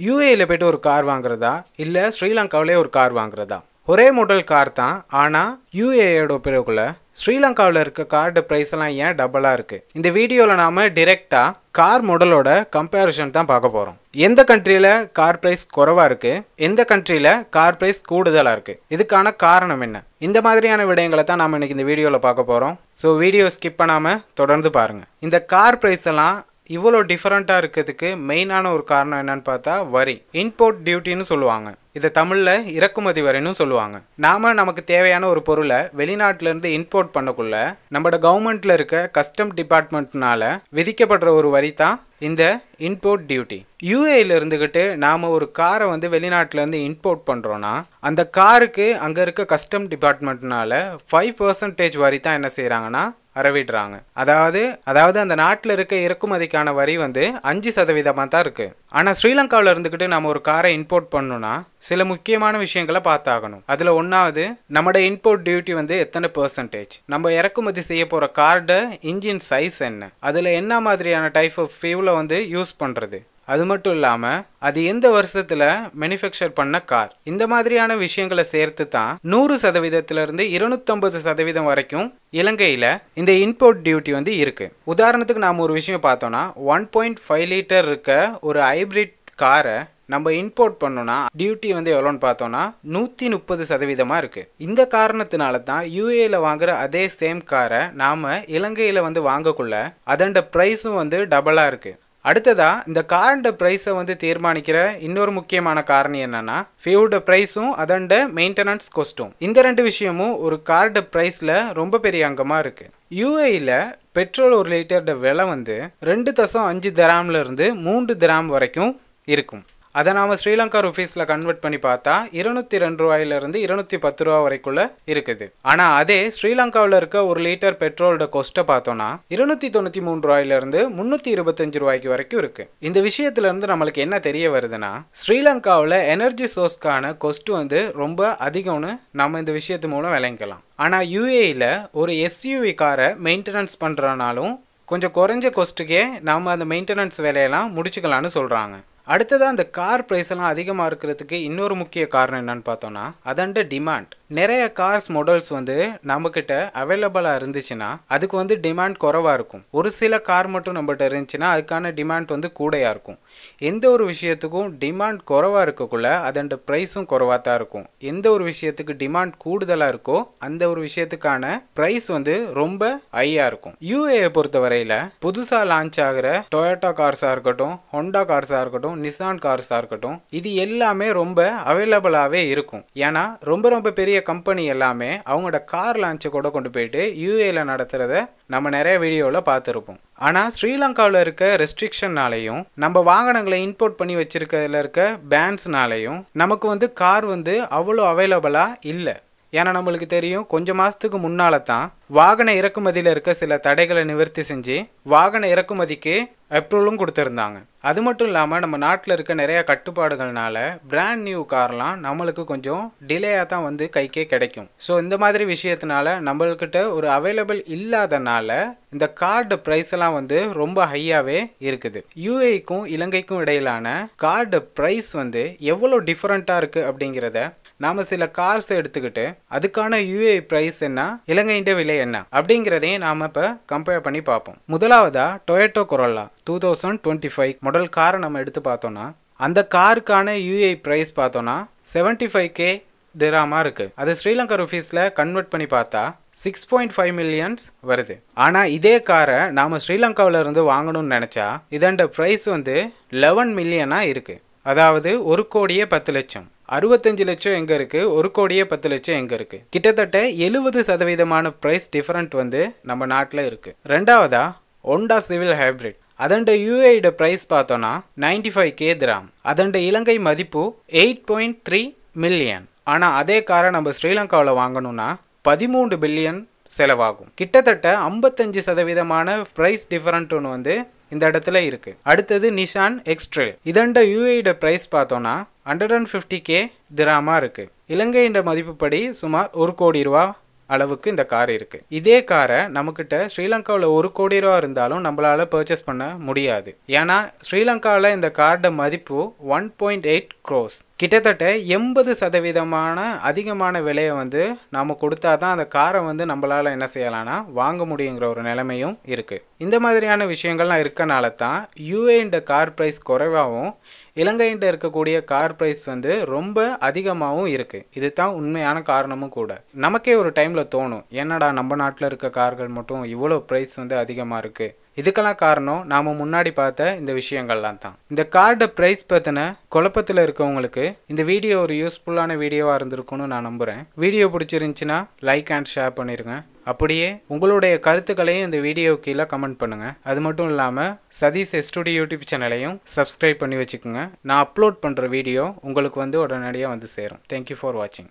யூஏல போய்ட்டு ஒரு கார் வாங்குறதா இல்லை ஸ்ரீலங்காவிலே ஒரு கார் வாங்குறதா? ஒரே மாடல் கார் தான், ஆனால் யூஏயோட பிறகுள்ள ஸ்ரீலங்காவில் இருக்க காரோட ப்ரைஸ் எல்லாம் ஏன் டபுளாக இருக்குது? இந்த வீடியோவில் நாம் டிரெக்டாக கார் மாடலோட கம்பேரிஷன் தான் பார்க்க போகிறோம். எந்த கண்ட்ரியில் கார் ப்ரைஸ் குறைவாக இருக்குது, எந்த கண்ட்ரியில் கார் ப்ரைஸ் கூடுதலாக இருக்குது, இதுக்கான காரணம் என்ன? இந்த மாதிரியான விடயங்களை தான் நாம் இன்றைக்கி இந்த வீடியோவில் பார்க்க போகிறோம். ஸோ வீடியோ ஸ்கிப் பண்ணாமல் தொடர்ந்து பாருங்கள். இந்த கார் ப்ரைஸ் எல்லாம் இவ்வளோ டிஃப்ரெண்ட்டாக இருக்கிறதுக்கு மெயினான ஒரு காரணம் என்னன்னு பார்த்தா வரி, இம்போர்ட் டியூட்டின்னு சொல்லுவாங்க. இதை தமிழில் இறக்குமதி வரின்னு சொல்லுவாங்க. நமக்கு தேவையான ஒரு பொருளை வெளிநாட்டிலேருந்து இம்போர்ட் பண்ணக்குள்ள நம்மளோட கவர்மெண்ட்டில் இருக்க கஸ்டம் டிபார்ட்மெண்ட்னால விதிக்கப்படுற ஒரு வரி தான் இந்த இம்போர்ட் டியூட்டி. யூஏல இருந்துக்கிட்டு நாம் ஒரு காரை வெளிநாட்டிலேருந்து இம்போர்ட் பண்ணுறோன்னா அந்த காருக்கு அங்கே இருக்க கஸ்டம் டிபார்ட்மெண்ட்னால 5% வரி தான் என்ன செய்கிறாங்கன்னா அறவிடுறாங்க. அதாவது அந்த நாட்டில் இருக்க இறக்குமதிக்கான வரி 5% தான் இருக்கு. ஆனால் ஸ்ரீலங்காவில் இருந்துக்கிட்டு நம்ம ஒரு காரை இம்போர்ட் பண்ணணும்னா சில முக்கியமான விஷயங்களை பார்த்தாகணும். அதில் ஒன்றாவது நம்மளோட இம்போர்ட் டியூட்டி எத்தனை பெர்சன்டேஜ், நம்ம இறக்குமதி செய்ய போகிற காரோட இன்ஜின் சைஸ் என்ன, அதில் என்ன மாதிரியான டைப் ஆஃப் ஃபியூலை யூஸ் பண்ணுறது, அது மட்டும் இல்லாமல் அது எந்த வருஷத்தில் மேனுஃபேக்சர் பண்ண கார், இந்த மாதிரியான விஷயங்களை சேர்த்து தான் 100%லிருந்து 250% வரைக்கும் இலங்கையில் இந்த இம்போர்ட் டியூட்டி இருக்கு. உதாரணத்துக்கு நாம் ஒரு விஷயம் பார்த்தோன்னா 1.5 லிட்டர் இருக்க ஒரு ஹைப்ரிட் காரை நம்ம இம்போர்ட் பண்ணோம்னா டியூட்டி எவ்வளோன்னு பார்த்தோன்னா 130% இருக்கு. இந்த காரணத்தினால தான் யூஏல வாங்குற அதே சேம் காரை நாம் இலங்கையில் வாங்கக்குள்ள அதோட ப்ரைஸும் டபுளாக இருக்கு. அடுத்ததா இந்த காரோட ப்ரைஸை தீர்மானிக்கிற இன்னொரு முக்கியமான காரணம் என்னன்னா ஃபியூட ப்ரைஸும் அதோட மெயின்டெனன்ஸ் காஸ்ட்டும். இந்த ரெண்டு விஷயமும் ஒரு காரோட ப்ரைஸில் ரொம்ப பெரிய அங்கமாக இருக்கு. யூஏயில் பெட்ரோல் ஒரு லிட்டரோட விலை 2.5 திராம்லேருந்து 3 திராம் வரைக்கும் இருக்கும். அதை நாம் ஸ்ரீலங்கா ருபீஸில் கன்வெர்ட் பண்ணி பார்த்தா 202 ரூபாயிலிருந்து 210 ரூபா வரைக்குள்ள இருக்குது. ஆனால் அதே ஸ்ரீலங்காவில் இருக்க ஒரு லிட்டர் பெட்ரோலோட கொஸ்ட்டை பார்த்தோன்னா 293 ரூபாயிலிருந்து 325 ரூபாய்க்கு வரைக்கும் இருக்கு. இந்த விஷயத்திலிருந்து நம்மளுக்கு என்ன தெரிய வருதுன்னா ஸ்ரீலங்காவில் எனர்ஜி சோர்ஸ்க்கான கொஸ்ட் ரொம்ப அதிகம்னு நம்ம இந்த விஷயத்து மூலம் விளங்கிக்கலாம். ஆனால் யூஏயில் ஒரு எஸ்யூவி காரை மெயின்டெனன்ஸ் பண்ணுறனாலும் கொஞ்சம் குறைஞ்ச கொஸ்ட்டுக்கே நாம் அந்த மெயின்டெனன்ஸ் வேலையெல்லாம் முடிச்சுக்கலான்னு சொல்கிறாங்க. அடுத்ததாக அந்த கார் ப்ரைஸ் எல்லாம் அதிகமாக இருக்கிறதுக்கு இன்னொரு முக்கிய காரணம் என்னன்னு பார்த்தோன்னா அதோட டிமாண்ட். நிறைய கார்ஸ் மாடல்ஸ் நம்மக்கிட்ட அவைலபிளாக இருந்துச்சுன்னா அதுக்கு டிமாண்ட் குறைவாக இருக்கும். ஒரு சில கார் மட்டும் நம்மகிட்ட இருந்துச்சுன்னா அதுக்கான டிமாண்ட் கூடையாக இருக்கும். எந்த ஒரு விஷயத்துக்கும் டிமாண்ட் குறைவாக இருக்கக்குள்ள அதோட ப்ரைஸும் குறைவாக தான் இருக்கும். எந்த ஒரு விஷயத்துக்கு டிமாண்ட் கூடுதலாக இருக்கோ அந்த ஒரு விஷயத்துக்கான ப்ரைஸ் ரொம்ப ஹையாக இருக்கும். யூஏயை பொறுத்த வரையில் புதுசாக லான்ச் ஆகிற டொயோட்டா கார்ஸாக இருக்கட்டும், ஹோண்டா கார்ஸாக இருக்கட்டும், நிசான் கார்ஸாக இருக்கட்டும், இது எல்லாமே ரொம்ப அவைலபிளாகவே இருக்கும். ஏன்னா ரொம்ப பெரிய கம்பெனி எல்லாமே அவங்களோட கார் லான்ச்சை கூட கொண்டு போயிட்டு யூஏல நடத்துறத நம்ம நிறைய வீடியோவில் பார்த்துருப்போம். ஆனால் ஸ்ரீலங்காவில் இருக்க ரெஸ்ட்ரிக்ஷன்னாலையும் நம்ம வாகனங்களை இம்போர்ட் பண்ணி வச்சிருக்கிறதுல இருக்க பேன்ஸ்னாலையும் நமக்கு கார் அவ்வளோ அவைலபிளாக இல்லை. ஏன்னா நம்மளுக்கு தெரியும் கொஞ்சம் மாதத்துக்கு முன்னால் தான் வாகன இறக்குமதியில் இருக்க சில தடைகளை நிவர்த்தி செஞ்சு வாகன இறக்குமதிக்கு அப்ரூவலும் கொடுத்துருந்தாங்க. அது மட்டும் இல்லாமல் நம்ம நாட்டில் இருக்க நிறைய கட்டுப்பாடுகள்னால பிராண்ட் நியூ கார்லாம் நம்மளுக்கு கொஞ்சம் டிலேயாக தான் கைக்கே கிடைக்கும். ஸோ இந்த மாதிரி விஷயத்தினால நம்மள்கிட்ட ஒரு அவைலபிள் இல்லாதனால இந்த கார்டு ப்ரைஸ் எல்லாம் ரொம்ப ஹையாகவே இருக்குது. யூஏக்கும் இலங்கைக்கும் இடையிலான கார்டு ப்ரைஸ் எவ்வளோ டிஃப்ரெண்ட்டாக இருக்குது அப்படிங்கிறத நாம் சில கார்ஸை எடுத்துக்கிட்டு அதுக்கான யூஏ ப்ரைஸ் என்ன, இலங்கையின் விலை என்ன அப்படிங்கிறதையும் நாம் இப்போ கம்பேர் பண்ணி பார்ப்போம். முதலாவதா டொயோட்டோ கொரோலா 2025 மாடல் காரை நம்ம எடுத்து பார்த்தோன்னா அந்த காருக்கான யூஏ ப்ரைஸ் பார்த்தோன்னா 75K திராமாக இருக்குது. அது ஸ்ரீலங்கா ருபீஸில் கன்வெர்ட் பண்ணி பார்த்தா 6.5 மில்லியன்ஸ் வருது. ஆனால் இதே காரை நாம் ஸ்ரீலங்காவில் இருந்து வாங்கணும்னு நினச்சா இதோட ப்ரைஸ் 11 மில்லியனாக இருக்குது. அதாவது 1,10,00,000. 65 லட்சம் எங்கே இருக்குது, 1,10,00,000 எங்கே இருக்குது. கிட்டத்தட்ட 70% ப்ரைஸ் டிஃபரண்ட் நம்ம நாட்டில் இருக்குது. ரெண்டாவதா ஹோண்டா சிவில் ஹைப்ரிட். அதோட யூஏட ப்ரைஸ் பார்த்தோன்னா 95K திராம். அதோட இலங்கை மதிப்பு 8.3 மில்லியன். ஆனால் அதே காரை நம்ம ஸ்ரீலங்காவில் வாங்கணும்னா 13 பில்லியன் செலவாகும். கிட்டத்தட்ட 55% ப்ரைஸ் டிஃபரண்ட் ஒன்று இந்த இடத்துல இருக்கு. அடுத்தது நிசான் எக்ஸ்ட்ரெல். இதோட யூஏட ப்ரைஸ் பார்த்தோன்னா 150K திராமா இருக்கு. இலங்கையின் மதிப்புப்படி சுமார் 1 கோடி ரூபா அளவுக்கு இந்த கார் இருக்குது. இதே காரை நம்மக்கிட்ட ஸ்ரீலங்காவில் 1 கோடி ரூபா இருந்தாலும் நம்மளால் பர்ச்சேஸ் பண்ண முடியாது. ஏன்னா ஸ்ரீலங்காவில் இந்த காரோட மதிப்பு 1.8 crores. கிட்டத்தட்ட 80% அதிகமான விலையை வந்து நாம் கொடுத்தா தான் அந்த காரை வந்து நம்மளால் என்ன செய்யலாம்னா வாங்க முடியுங்கிற ஒரு நிலைமையும் இருக்குது. இந்த மாதிரியான விஷயங்கள்லாம் இருக்கனால தான் யூஏண்ட கார் ப்ரைஸ் குறைவாகவும் இலங்கையிட்ட இருக்கக்கூடிய கார் ப்ரைஸ் வந்து ரொம்ப அதிகமாகவும் இருக்குது. இது தான் உண்மையான காரணமும் கூட. நமக்கே ஒரு டைமில் தோணும், என்னடா நம்ம நாட்டில் இருக்க கார்கள் மட்டும் இவ்வளோ ப்ரைஸ் வந்து அதிகமாக இருக்குது. இதுக்கெல்லாம் காரணம் நாம் முன்னாடி பார்த்த இந்த விஷயங்கள்லாம் தான். இந்த கார்டு ப்ரைஸ் பற்றின குழப்பத்தில் இருக்கவங்களுக்கு இந்த வீடியோ ஒரு யூஸ்ஃபுல்லான வீடியோவாக இருந்திருக்கும்னு நான் நம்புகிறேன். வீடியோ பிடிச்சிருந்துச்சின்னா லைக் அண்ட் ஷேர் பண்ணிடுங்க. அப்படியே உங்களுடைய கருத்துக்களையும் இந்த வீடியோ கீழே கமெண்ட் பண்ணுங்கள். அது மட்டும் இல்லாமல் சதீஷ் எஸ்டுடியோ யூடியூப் சேனலையும் சப்ஸ்கிரைப் பண்ணி வச்சுக்கோங்க. நான் அப்லோட் பண்ணுற வீடியோ உங்களுக்கு வந்து உடனடியாக வந்து சேரும். தேங்க்யூ ஃபார் வாட்சிங்.